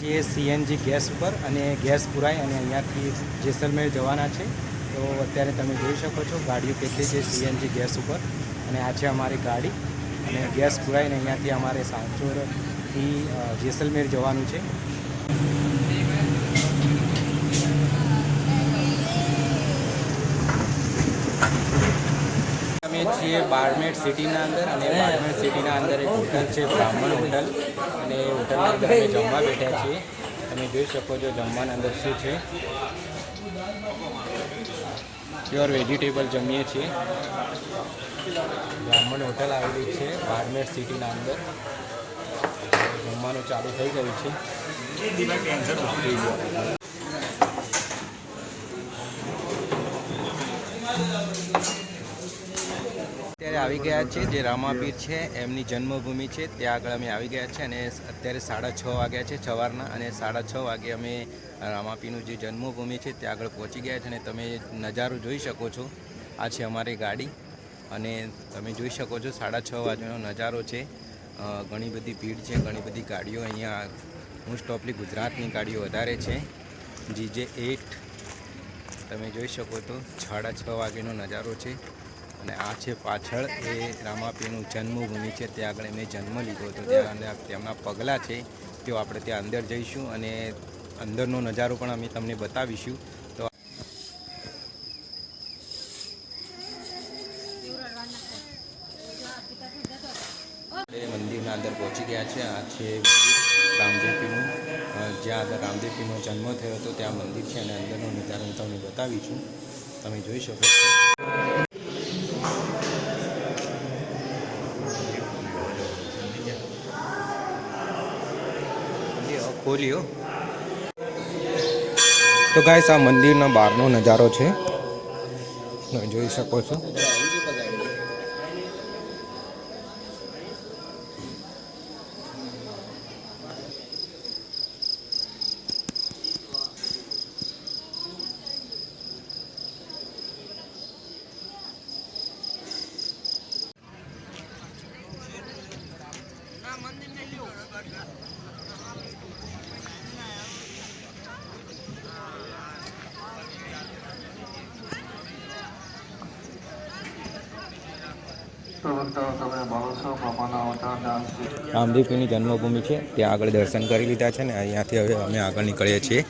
જે CNG gas ઉપર અને ગેસ પુરાય અને અહીંયાથી જેસલમેર જવાના છે. તો અત્યારે તમે જોઈ શકો છો ગાડીઓ કેટલી છે સીએનજી ગેસ ઉપર, અને આ છે અમારી ગાડી. અને ગેસ પુરાઈને અહીંયાથી અમારે સાંચોરથી જેસલમેર જવાનું છે. અમે છીએ બારમેર સિટીના અંદર, અને બારમેર સિટીના અંદર એક હોટલ છે બ્રાહ્મણ હોટલ, અને હોટલની અંદર અમે જમવા બેઠા છીએ. તમે જોઈ શકો છો જમવાના અંદર શું છે, પ્યોર વેજીટેબલ જમીએ છીએ. બ્રાહ્મણ હોટલ આવેલી છે બારમેર સિટીના અંદર. જમવાનું ચાલુ થઈ ગયું છે. અત્યારે આવી ગયા છે જે રામાપીર છે એમની જન્મભૂમિ છે, ત્યાં આગળ અમે આવી ગયા છે. અને અત્યારે 6:30 વાગ્યા છે સવારના, અને 6:30 વાગે અમે રામાપીરનું જે જન્મભૂમિ છે ત્યાં આગળ પહોંચી ગયા છે. અને તમે નજારો જોઈ શકો છો, આ છે અમારી ગાડી. અને તમે જોઈ શકો છો 6:30 વાગ્યાનો નજારો છે. ઘણી બધી ભીડ છે, ઘણી બધી ગાડીઓ અહીંયા મોસ્ટ ઓફલી ગુજરાતની ગાડીઓ વધારે છે. GJ8 તમે જોઈ શકો છો 6:30 વાગ્યાનો નજારો છે. અને આ છે પાછળ એ રામાપીરનું જન્મભૂમિ છે, ત્યાં આગળ મેં જન્મ લીધો હતો, ત્યાં અંદર તેમના પગલાં છે. તેઓ આપણે ત્યાં અંદર જઈશું અને અંદરનો નજારો પણ અમે તમને બતાવીશું. તો મંદિરના અંદર પહોંચી ગયા છે. આ છે રામદેવપીરનું, જ્યાં આગળ રામદેવપીરનો જન્મ થયો હતો ત્યાં મંદિર છે, અને અંદરનો નજારો હું તમને બતાવીશું. તમે જોઈ શકો છો. ખોલ્યો તો ગાઈસ આ મંદિરના બહારનો નજારો છે, તમે જોઈ શકો છો. રામદેવપીરની જન્મભૂમિ છે, ત્યાં આગળ દર્શન કરી લીધા છે, ને અહીંયાથી હવે અમે આગળ નીકળીએ છીએ.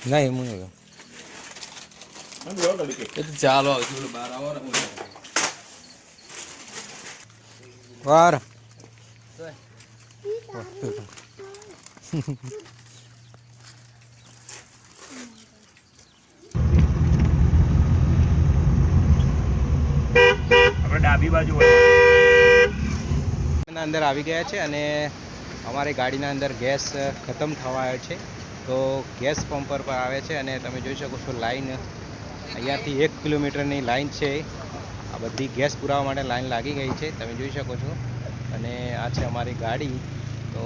ના એમ ચાલો વાર ડાબી બાજુ અંદર આવી ગયા છે. અને અમારી ગાડીના અંદર ગેસ ખતમ થવા આવ્યો છે, તો ગેસ પંપ પર આવે છે. અને તમે જોઈ શકો છો લાઈન અહીંયાથી 1 કિલોમીટરની લાઈન છે. આ બધી ગેસ પુરાવા માટે લાઈન લાગી ગઈ છે, તમે જોઈ શકો છો. અને આ છે અમારી ગાડી. તો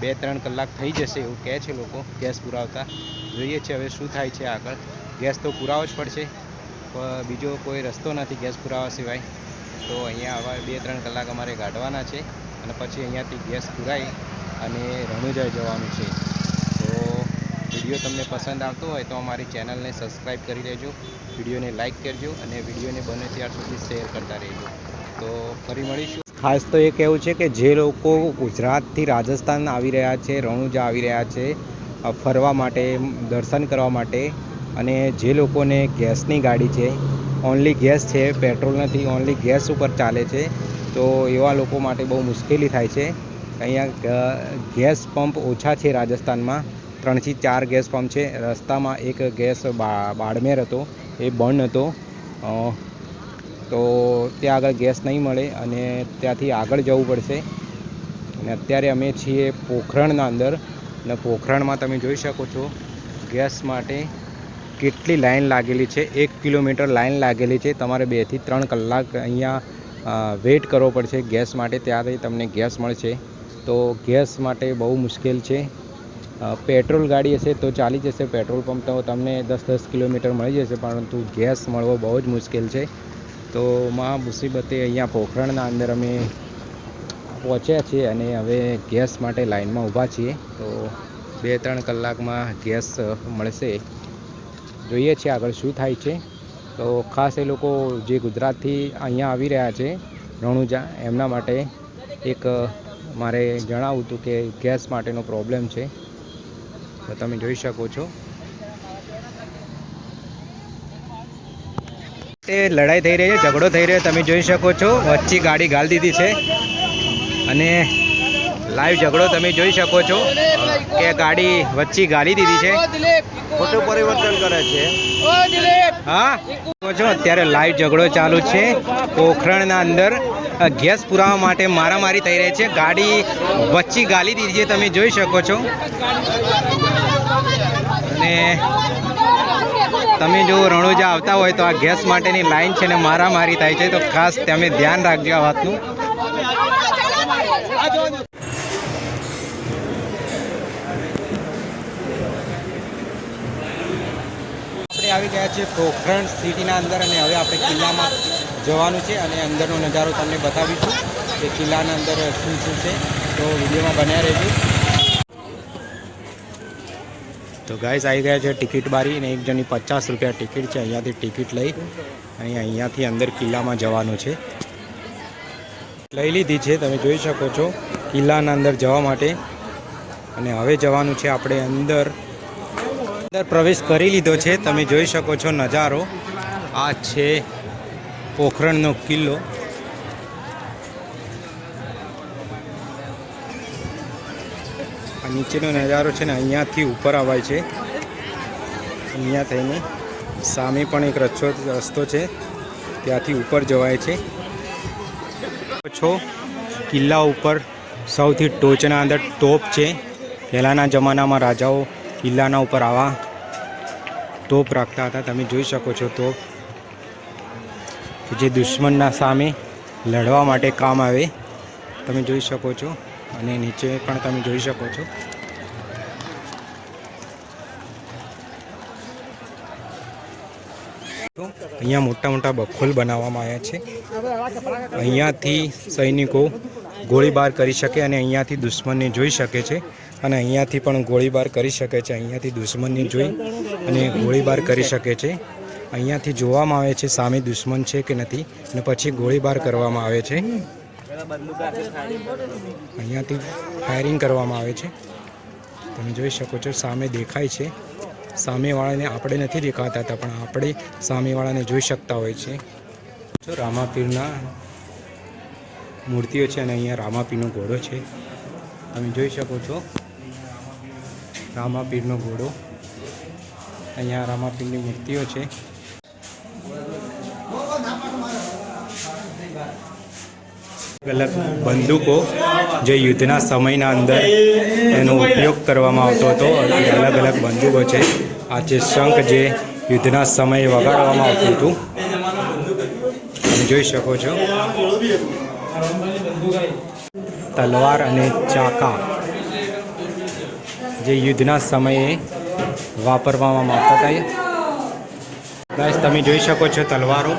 2-3 કલાક થઈ જશે એવું કહે છે લોકો ગેસ પુરાવતા. જોઈએ છે હવે શું થાય છે આગળ. ગેસ તો પુરાવો જ પડશે, બીજો કોઈ રસ્તો નથી ગેસ પુરાવા સિવાય. તો અહીંયા હવે 2-3 કલાક અમારે કાઢવાના છે, અને પછી અહીંયાથી ગેસ પુરાઈ અને રણુજા જવાનું છે. તો વિડીયો તમને પસંદ આવતો હોય તો અમારી ચેનલને સબસ્ક્રાઈબ કરી લેજો, વિડીયોને લાઇક કરજો, અને વિડીયોને બને ત્યાર સુધી શેર કરતા રહેજો. તો ફરી મળીશું. ખાસ તો એ કહેવું છે કે જે લોકો ગુજરાતથી રાજસ્થાન આવી રહ્યા છે, રણુજા આવી રહ્યા છે ફરવા માટે, દર્શન કરવા માટે, અને જે લોકોને ગેસની ગાડી છે, ઓનલી ગેસ છે, પેટ્રોલ નથી, ઓનલી ગેસ ઉપર ચાલે છે, તો એવા લોકો માટે બહુ મુશ્કેલી થાય છે. અહીંયા ગેસ પંપ ઓછા છે રાજસ્થાનમાં, 3 થી 4 ગેસ પંપ છે. રસ્તામાં એક ગેસ બાડમેર હતો, એ બંધ હતો, તો ત્યાં આગળ ગેસ નહીં મળે અને ત્યાંથી આગળ જવું પડશે. અને અત્યારે અમે છીએ પોખરણના અંદર, અને પોખરણમાં તમે જોઈ શકો છો ગેસ માટે કેટલી લાઈન લાગેલી છે. 1 કિલોમીટર લાઈન લાગેલી છે. તમારે 2 થી 3 કલાક અહીંયા વેઇટ કરવો પડશે ગેસ માટે, ત્યારે તમને ગેસ મળશે. તો ગેસ માટે બહુ મુશ્કેલ છે. પેટ્રોલ ગાડી હશે તો ચાલી જશે, પેટ્રોલ પંપ તો તમને 10-10 કિલોમીટર મળી જશે, પરંતુ ગેસ મળવો બહુ જ મુશ્કેલ છે. તો મહા મુસીબતે અહીંયા પોખરણના અંદર અમે પહોંચ્યા છીએ અને હવે ગેસ માટે લાઈનમાં ઊભા છીએ. તો 2-3 કલાકમાં ગેસ મળશે. જોઈએ છીએ આગળ શું થાય છે. તો ખાસ એ લોકો જે ગુજરાતથી અહીંયા આવી રહ્યા છે રણુજા, એમના માટે એક મારે જણાવવું હતું કે ગેસ માટેનો પ્રોબ્લેમ છે. તો તમે જોઈ શકો છો તે લડાઈ થઈ રહી છે, ઝઘડો થઈ રહ્યો, તમે જોઈ શકો છો. વચ્ચે ગાડી ગાળી દીધી છે અને લાઈવ ઝઘડો તમે જોઈ શકો છો કે ગાડી વચ્ચે ગાળી દીધી છે. ફોટો પરિવર્તન કરે છે. હા જો અત્યારે લાઈવ ઝઘડો ચાલુ છે પોખરણના અંદર. ગેસ પુરાવા માટે મારામારી થઈ રહી છે, ગાડી વચ્ચે ગાળી દીધી છે, તમે જોઈ શકો છો. અને તમે જો રણુજા આવતા હોય તો આ ગેસ માટેની લાઈન છે ને મારામારી થાય છે, તો ખાસ તમે ધ્યાન રાખજો આ વાતનું. આપણે આવી ગયા છે પોખરણ સિટીના અંદર અને હવે આપણે કિલ્લામાં જવાનું છે અને અંદરનો નજારો તમને બતાવીશું કે કિલ્લાના અંદર શું શું છે. તો વિડીયોમાં બન્યા રહેજો. તો ગાઈસ આવી ગયા છે ટિકિટ બારી અને એક જણની 50 રૂપિયા ટિકિટ છે. અહીંયાથી ટિકિટ લઈ અને અહીંયાથી અંદર કિલ્લામાં જવાનું છે. લઈ લીધી છે, તમે જોઈ શકો છો કિલ્લાના અંદર જવા માટે. અને હવે જવાનું છે આપણે અંદર પ્રવેશ કરી લીધો છે. તમે જોઈ શકો છો નજારો આ છે પોખરણનો કિલ્લો. આ નીચેનો નજારો છે ને અહીંયાથી ઉપર આવાય છે. અહીંયા થઈને સામે પણ એક રસ્તો છે, ત્યાંથી ઉપર જવાય છે. છો કિલ્લા ઉપર સૌથી ટોચના અંદર તોપ છે. પહેલાંના જમાનામાં રાજાઓ કિલ્લાના ઉપર આવા તોપ રાખતા હતા. તમે જોઈ શકો છો તોપ જે દુશ્મનના સામે લડવા માટે કામ આવે, તમે જોઈ શકો છો. અને નીચે પણ તમે જોઈ શકો છો. અહીંયા મોટા મોટા બખોલ બનાવવામાં આવ્યા છે. અહીંયાથી સૈનિકો ગોળીબાર કરી શકે અને અહીંયાથી દુશ્મનને જોઈ શકે છે. અને અહીંયાથી પણ ગોળીબાર કરી શકે છે. અહીંયાથી દુશ્મનને જોઈ અને ગોળીબાર કરી શકે છે. અહીંયાથી જોવામાં આવે છે સામે દુશ્મન છે કે નથી અને પછી ગોળીબાર કરવામાં આવે છે. અહીંયાથી ફાયરિંગ કરવામાં આવે છે. તમે જોઈ શકો છો સામે દેખાય છે. સામેવાળાને આપણે નથી દેખાતા હતા પણ આપણે સામેવાળાને જોઈ શકતા હોય છે. જો રામાપીરના મૂર્તિઓ છે અને અહીંયા રામાપીરનો ઘોડો છે, તમે જોઈ શકો છો. રામાપીરનો ઘોડો, અહીંયા રામાપીરની મૂર્તિઓ છે. અલગ બંદૂકો જે યુદ્ધના સમયના અંદર એનો ઉપયોગ કરવામાં આવતો હતો. અલગ અલગ બંદૂકો છે. આ છે શંખ જે યુદ્ધના સમયે વગાડવામાં આવતું હતું, તમે જોઈ શકો છો. તલવાર અને ચાકા જે યુદ્ધના સમયે વાપરવામાં આવતા હતા. ગાઈસ તમે જોઈ શકો છો તલવારો.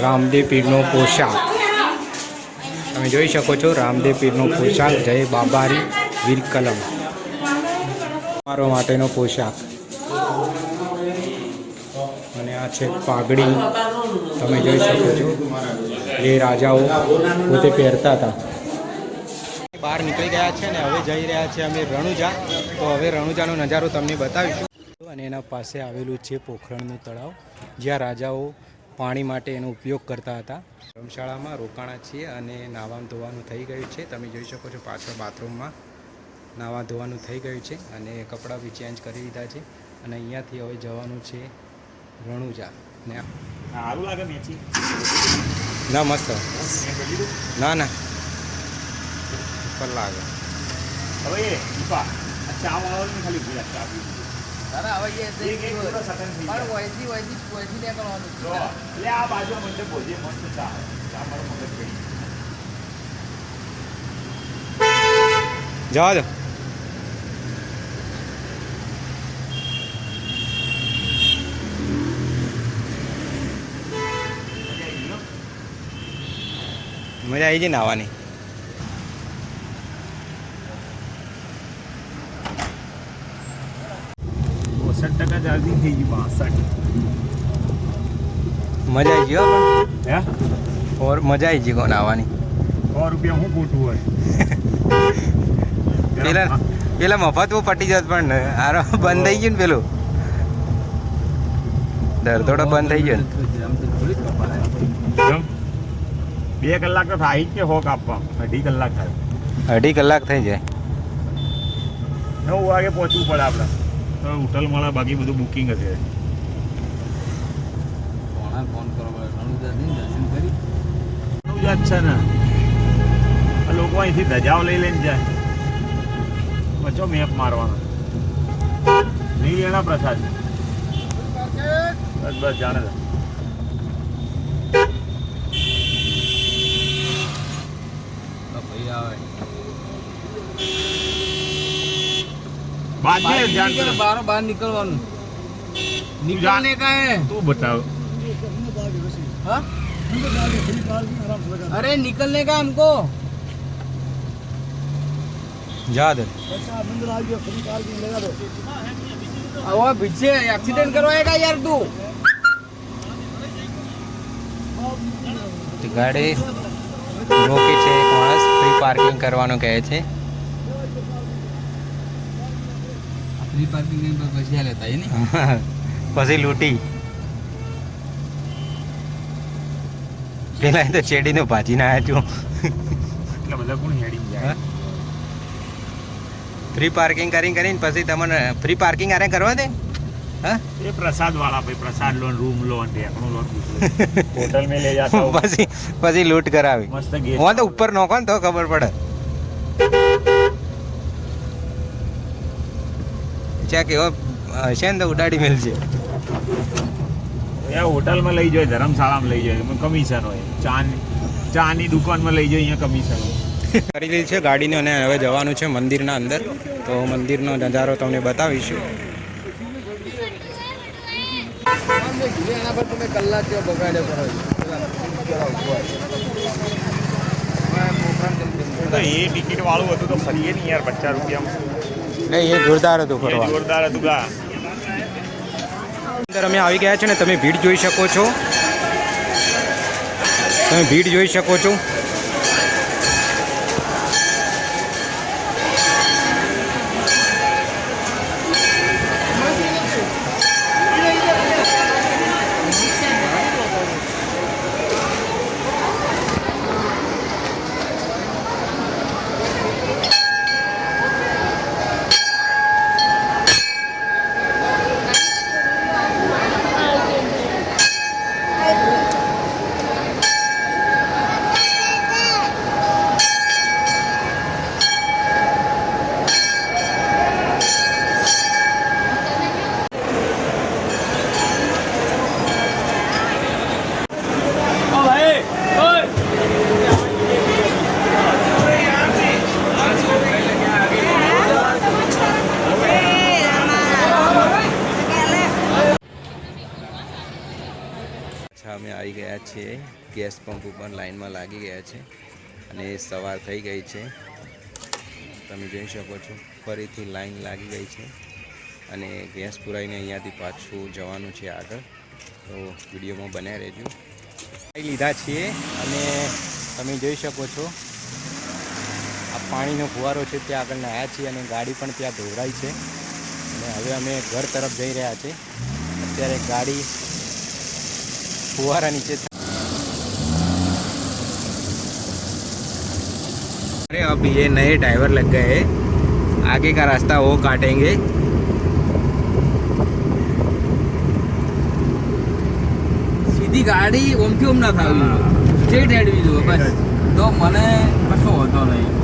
રામદેવ પીરનો પોશાક તમે જોઈ શકો છો. રામદેવ પીરનો પોશાક, જય બાબારી વીર કલમ, મારો માટેનો પોશાક. અને આ છે પાઘડી, તમે જોઈ શકો છો. એ રાજાઓ પોતે પહેરતા હતા. બહાર નીકળી ગયા છે અને હવે જઈ રહ્યા છે અમે રણુજા. તો હવે રણુજાનો નજારો તમને બતાવીશું. અને એના પાસે આવેલું છે પોખરણનું તળાવ, જ્યાં રાજાઓ પાણી માટે એનો ઉપયોગ કરતા હતા. ધર્મશાળામાં રોકાણા છીએ અને નાવા ધોવાનું થઈ ગયું છે. તમે જોઈ શકો છો પાછળ બાથરૂમમાં નાવા ધોવાનું થઈ ગયું છે અને કપડાં બી ચેન્જ કરી દીધા છે. અને અહીંયાથી હવે જવાનું છે રણુજા. ને સારું લાગે મેચી ના મસ્ત ના ના ઉપર લાગે. હવે એ દીપા ચા વાળવાની ખાલી ભૂલ ચા પી તારા હવે એ એક પૂરો સટન થઈ પણ જાય. વૈથી ને કરવાનું જો એટલે આ બાજુ મંડપ ભોજે મસ્ત ચા ચા મારો મગજ પડી જવા દો. મજા આવી છે નાવાની. ચાર્જિંગ થઈ ગયું 62. મજા આવી ગયો પણ હે ઓર મજા આવી ગઈ નાવાની. 100 રૂપિયા હું ખોટું હોય. પેલા મફત પટી જત પણ આરો બંધ થઈ ગયું ને પેલું ધરધોડો બંધ થઈ ગયો ને. 2 કલાક તો થાય જ કે હોક આપવા 2.5 કલાક થાય. 2.5 કલાક થઈ જાય. 9 વાગે પહોંચવું પડે આપણે તો હોટલ મળે બાકી બધું બુકિંગ હશે. ફોન કરવા દર્શન કરી જ છે ને આ લોકો અહીંથી ધજાઓ લઈ લઈને જાય બચો મેપ મારવાનો નહીં લેના પ્રસાદ બસ બસ જાણે ભાઈ આવે बाहर निकलवानु निकलने का है तू बताओ. हाँ? अरे निकलने का हमको जा दे. वो पीछे एक्सीडेंट करवाएगा यार तू. ગાડી રોકી છે એક માણસ ફ્રી પાર્કિંગ કરવાનું કહે છે. फ्री पार्किंग में पैसे लेता है नहीं પછી લૂંટી પેલા તો ચેડીને ભાજીને આવ્યા છું. એટલે બધા કોણ હેડી જાય ફ્રી પાર્કિંગ કરીને પછી તમને ફ્રી પાર્કિંગ આરે કરવા દે. હા એ પ્રસાદ વાળા ભાઈ પ્રસાદ લોન રૂમ લોન ઢેકણું લોન હોટલ में ले जाता हूँ પછી લૂંટ કરાવી. મસ્ત ગેસ હું તો ઉપર નોખો ને તો ખબર પડે. ચા કેવો હશે ને તો ઉડાડી મેલશે. એ હોટલમાં લઈ જાય ધર્મશાળામાં લઈ જાય એમાં કમિશન હોય ચાની દુકાનમાં લઈ જાય અહીંયા કમિશન હોય. કરી લીધી છે ગાડીને અને હવે જવાનું છે મંદિરના અંદર. તો મંદિરનો નજારો તમને બતાવીશું. એના પર તમે કલાક જેવો બગાડ્યો કરો તો એ ટિકિટ વાળું હતું તો ફરીએ નહીં યાર 50 રૂપિયામાં. નહીં એ જોરદાર હતું એ ફરવા. જોરદાર હતું ગા. અંદર અમે આવી ગયા છે ને તમે ભીડ જોઈ શકો છો. તમે ભીડ જોઈ શકો છો. અમે આવી ગયા છીએ ગેસ પંપ ઉપર લાઈનમાં લાગી ગયા છે અને સવાર થઈ ગઈ છે. તમે જોઈ શકો છો ફરીથી લાઈન લાગી ગઈ છે અને ગેસ પુરાઈને અહીંયાથી પાછું જવાનું છે આગળ. તો વિડીયોમાં બન્યા રહેજો. લીધા છીએ અને તમે જોઈ શકો છો આ પાણીનો ફુવારો છે ત્યાં આગળ આવ્યા છીએ અને ગાડી પણ ત્યાં ધોવરાઈ છે અને હવે અમે ઘર તરફ જઈ રહ્યા છીએ. અત્યારે ગાડી फुहारा नीचे. अरे अब ये नए ड्राइवर लग गए हैं, आगे का रास्ता वो काटेंगे. સીધી ગાડી ઓમથી ઓમ ના થાવી સ્ટ્રેટ હેડવી જો બસ તો મને કશો હોતો નહીં.